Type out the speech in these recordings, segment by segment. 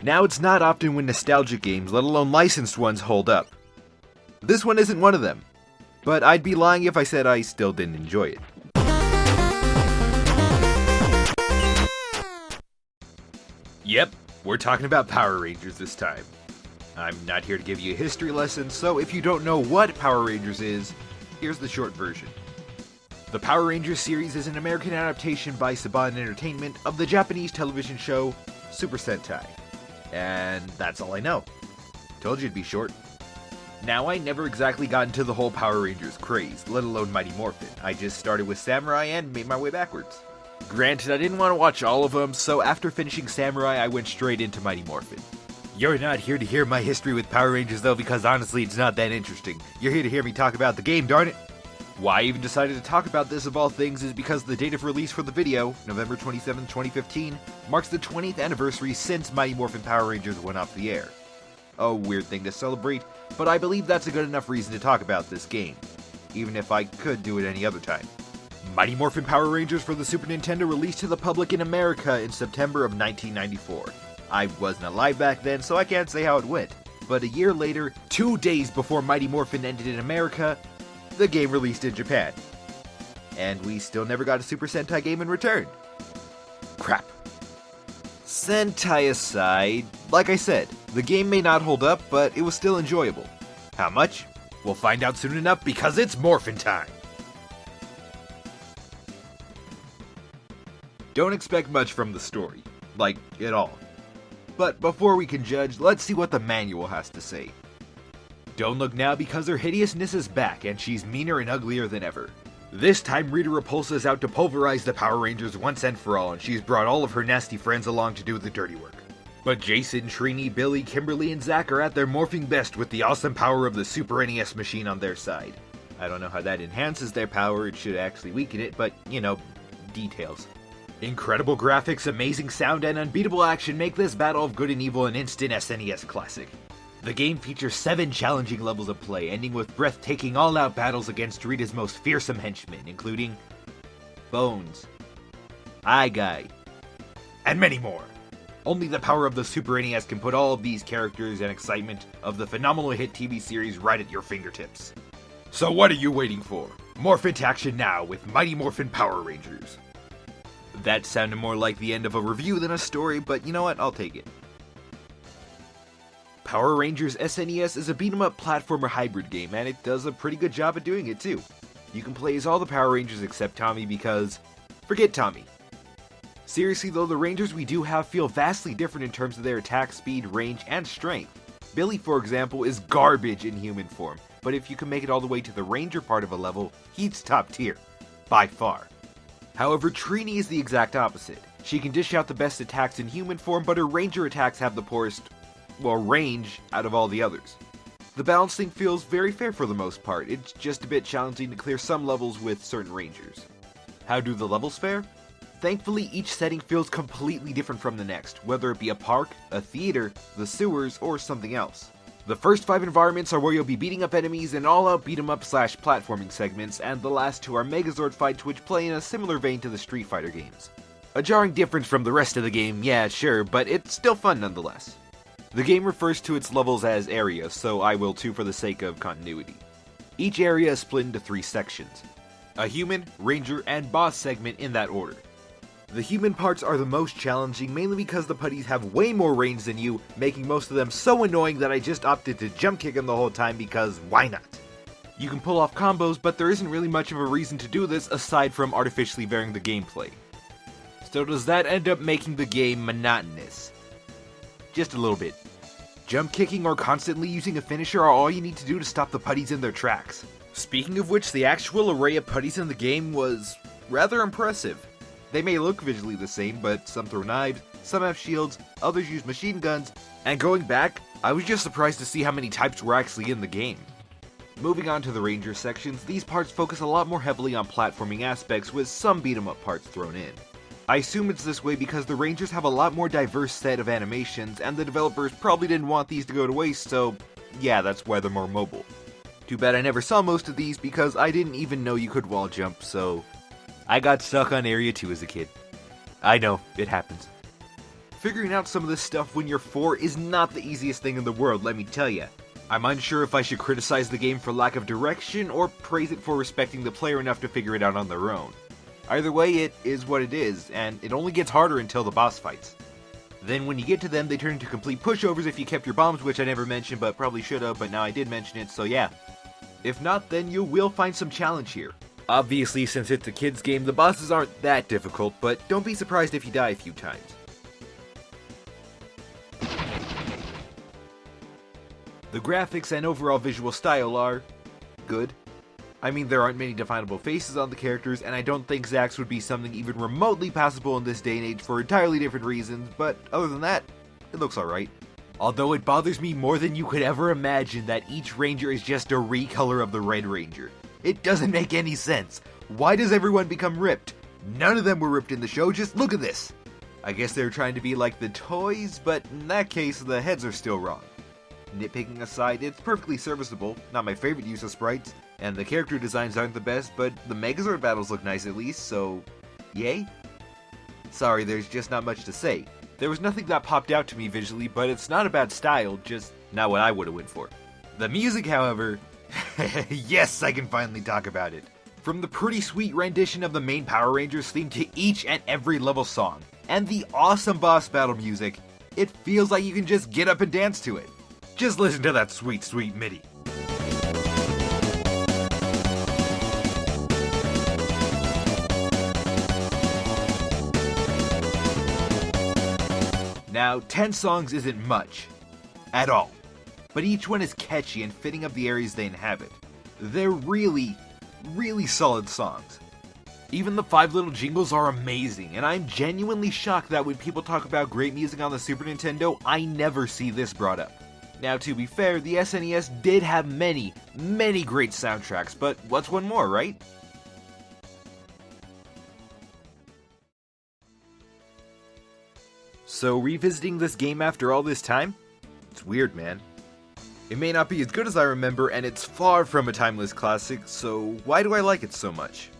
Now, it's not often when nostalgic games, let alone licensed ones, hold up. This one isn't one of them, but I'd be lying if I said I still didn't enjoy it. Yep, we're talking about Power Rangers this time. I'm not here to give you a history lesson, so if you don't know what Power Rangers is, here's the short version. The Power Rangers series is an American adaptation by Saban Entertainment of the Japanese television show Super Sentai. And that's all I know. Told you it'd be short. Now, I never exactly got into the whole Power Rangers craze, let alone Mighty Morphin. I just started with Samurai and made my way backwards. Granted, I didn't want to watch all of them, so after finishing Samurai, I went straight into Mighty Morphin. You're not here to hear my history with Power Rangers though, because honestly, it's not that interesting. You're here to hear me talk about the game, darn it! Why I even decided to talk about this of all things is because the date of release for the video, November 27, 2015, marks the 20th anniversary since Mighty Morphin Power Rangers went off the air. A weird thing to celebrate, but I believe that's a good enough reason to talk about this game, even if I could do it any other time. Mighty Morphin Power Rangers for the Super Nintendo released to the public in America in September of 1994. I wasn't alive back then, so I can't say how it went, but a year later, 2 days before Mighty Morphin ended in America, the game released in Japan. And we still never got a Super Sentai game in return. Crap. Sentai aside, like I said, the game may not hold up, but it was still enjoyable. How much? We'll find out soon enough because it's Morphin time! Don't expect much from the story. Like, at all. But before we can judge, let's see what the manual has to say. Don't look now because her hideousness is back and she's meaner and uglier than ever. This time Rita Repulsa is out to pulverize the Power Rangers once and for all, and she's brought all of her nasty friends along to do the dirty work. But Jason, Trini, Billy, Kimberly, and Zach are at their morphing best with the awesome power of the Super NES machine on their side. I don't know how that enhances their power, it should actually weaken it, but, you know, details. Incredible graphics, amazing sound, and unbeatable action make this Battle of Good and Evil an instant SNES classic. The game features 7 challenging levels of play, ending with breathtaking all-out battles against Rita's most fearsome henchmen, including Bones, Eye Guy, and many more. Only the power of the Super NES can put all of these characters and excitement of the phenomenal hit TV series right at your fingertips. So what are you waiting for? Morph into action now with Mighty Morphin Power Rangers. That sounded more like the end of a review than a story, but you know what, I'll take it. Power Rangers SNES is a beat-em-up platformer hybrid game, and it does a pretty good job at doing it too. You can play as all the Power Rangers except Tommy because... forget Tommy. Seriously though, the Rangers we do have feel vastly different in terms of their attack speed, range, and strength. Billy, for example, is garbage in human form, but if you can make it all the way to the Ranger part of a level, he's top tier. By far. However, Trini is the exact opposite. She can dish out the best attacks in human form, but her Ranger attacks have the poorest, well, range out of all the others. The balancing feels very fair for the most part, it's just a bit challenging to clear some levels with certain Rangers. How do the levels fare? Thankfully, each setting feels completely different from the next, whether it be a park, a theater, the sewers, or something else. The first 5 environments are where you'll be beating up enemies in all-out beat-em-up / platforming segments, and the last 2 are Megazord fights which play in a similar vein to the Street Fighter games. A jarring difference from the rest of the game, yeah, sure, but it's still fun nonetheless. The game refers to its levels as areas, so I will too for the sake of continuity. Each area is split into 3 sections. A human, ranger, and boss segment in that order. The human parts are the most challenging, mainly because the putties have way more range than you, making most of them so annoying that I just opted to jump kick them the whole time because why not? You can pull off combos, but there isn't really much of a reason to do this aside from artificially varying the gameplay. So does that end up making the game monotonous? Just a little bit. Jump kicking or constantly using a finisher are all you need to do to stop the putties in their tracks. Speaking of which, the actual array of putties in the game was rather impressive. They may look visually the same, but some throw knives, some have shields, others use machine guns, and going back, I was just surprised to see how many types were actually in the game. Moving on to the Ranger sections, these parts focus a lot more heavily on platforming aspects with some beat 'em up parts thrown in. I assume it's this way because the Rangers have a lot more diverse set of animations, and the developers probably didn't want these to go to waste, so yeah, that's why they're more mobile. Too bad I never saw most of these because I didn't even know you could wall jump, so I got stuck on Area 2 as a kid. I know, it happens. Figuring out some of this stuff when you're 4 is not the easiest thing in the world, let me tell ya. I'm unsure if I should criticize the game for lack of direction, or praise it for respecting the player enough to figure it out on their own. Either way, it is what it is, and it only gets harder until the boss fights. Then when you get to them, they turn into complete pushovers if you kept your bombs, which I never mentioned but probably should've, but now I did mention it, so yeah. If not, then you will find some challenge here. Obviously, since it's a kid's game, the bosses aren't that difficult, but don't be surprised if you die a few times. The graphics and overall visual style are good. I mean, there aren't many definable faces on the characters, and I don't think Zack's would be something even remotely passable in this day and age for entirely different reasons, but other than that, it looks alright. Although it bothers me more than you could ever imagine that each ranger is just a recolor of the Red Ranger. It doesn't make any sense. Why does everyone become ripped? None of them were ripped in the show, just look at this! I guess they were trying to be like the toys, but in that case, the heads are still wrong. Nitpicking aside, it's perfectly serviceable, not my favorite use of sprites, and the character designs aren't the best, but the Megazord battles look nice at least, so yay? Sorry, there's just not much to say. There was nothing that popped out to me visually, but it's not a bad style, just not what I would've went for. The music, however, yes, I can finally talk about it. From the pretty sweet rendition of the main Power Rangers theme to each and every level song, and the awesome boss battle music, it feels like you can just get up and dance to it. Just listen to that sweet, sweet MIDI. Now, 10 songs isn't much. At all. But each one is catchy and fitting of the areas they inhabit. They're really, really solid songs. Even the 5 little jingles are amazing, and I'm genuinely shocked that when people talk about great music on the Super Nintendo, I never see this brought up. Now, to be fair, the SNES did have many, many great soundtracks, but what's one more, right? So, revisiting this game after all this time? It's weird, man. It may not be as good as I remember, and it's far from a timeless classic, so why do I like it so much?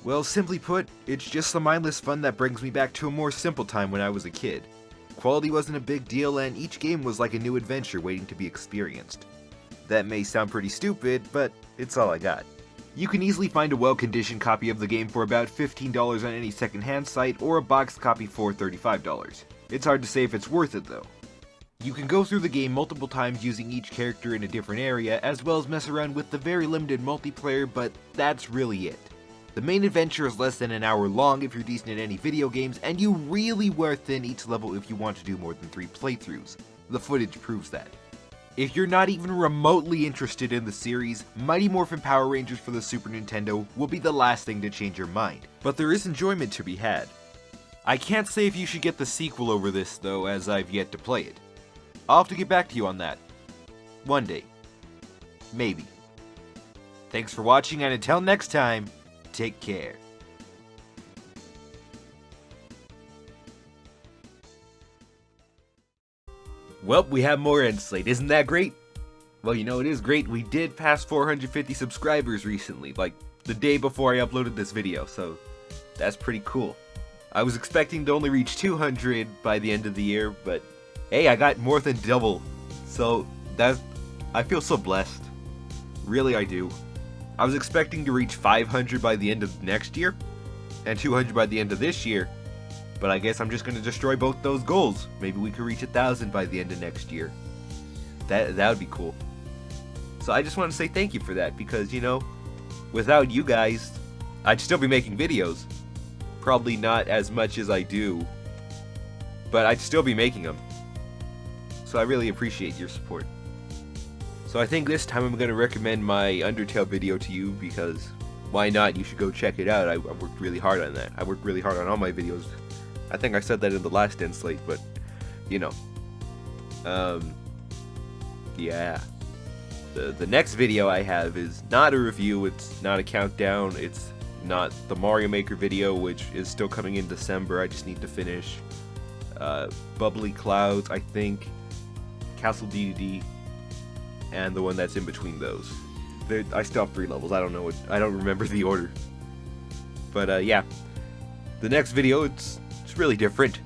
Well, simply put, it's just the mindless fun that brings me back to a more simple time when I was a kid. Quality wasn't a big deal, and each game was like a new adventure waiting to be experienced. That may sound pretty stupid, but it's all I got. You can easily find a well-conditioned copy of the game for about $15 on any second-hand site, or a boxed copy for $35. It's hard to say if it's worth it though. You can go through the game multiple times using each character in a different area, as well as mess around with the very limited multiplayer, but that's really it. The main adventure is less than an hour long if you're decent at any video games, and you really wear thin each level if you want to do more than 3 playthroughs. The footage proves that. If you're not even remotely interested in the series, Mighty Morphin Power Rangers for the Super Nintendo will be the last thing to change your mind, but there is enjoyment to be had. I can't say if you should get the sequel over this though, as I've yet to play it. I'll have to get back to you on that. One day. Maybe. Thanks for watching, and until next time, take care. Well, we have more End Slate. Isn't that great? Well, you know, it is great. We did pass 450 subscribers recently, like the day before I uploaded this video, so that's pretty cool. I was expecting to only reach 200 by the end of the year, but hey, I got more than double. So I feel so blessed. Really, I do. I was expecting to reach 500 by the end of next year, and 200 by the end of this year, but I guess I'm just going to destroy both those goals. Maybe we could reach 1,000 by the end of next year. That would be cool. So I just want to say thank you for that, because, you know, without you guys, I'd still be making videos. Probably not as much as I do, but I'd still be making them. So I really appreciate your support. So I think this time I'm going to recommend my Undertale video to you, because why not? You should go check it out. I worked really hard on that. I worked really hard on all my videos. I think I said that in the last End Slate, but, you know. Yeah. The next video I have is not a review, it's not a countdown, it's not the Mario Maker video, which is still coming in December. I just need to finish Bubbly Clouds, I think, Castle DDD, and the one that's in between those. I still have 3 levels. I don't remember the order. But yeah, the next video, it's really different.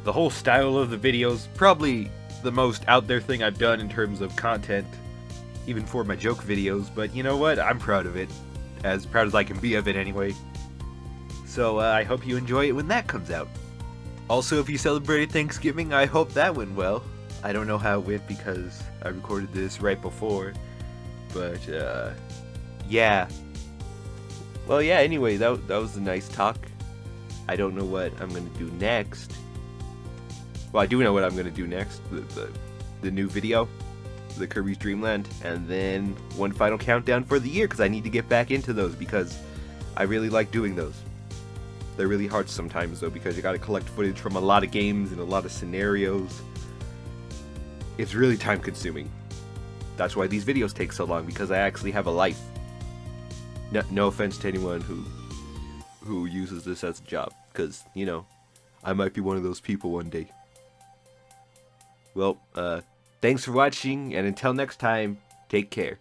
The whole style of the videos, probably the most out there thing I've done in terms of content, even for my joke videos, but you know what? I'm proud of it. As proud as I can be of it anyway. So I hope you enjoy it when that comes out. Also, if you celebrated Thanksgiving, I hope that went well. I don't know how it went because I recorded this right before, but yeah. Well, yeah, anyway, that was a nice talk. I don't know what I'm gonna do next. Well, I do know what I'm gonna do next. The new video, the Kirby's Dream Land, and then one final countdown for the year, because I need to get back into those because I really like doing those. They're really hard sometimes though, because you gotta collect footage from a lot of games and a lot of scenarios. It's really time consuming. That's why these videos take so long, because I actually have a life. No offense to anyone who uses this as a job, because, you know, I might be one of those people one day. Well, thanks for watching, and until next time, take care.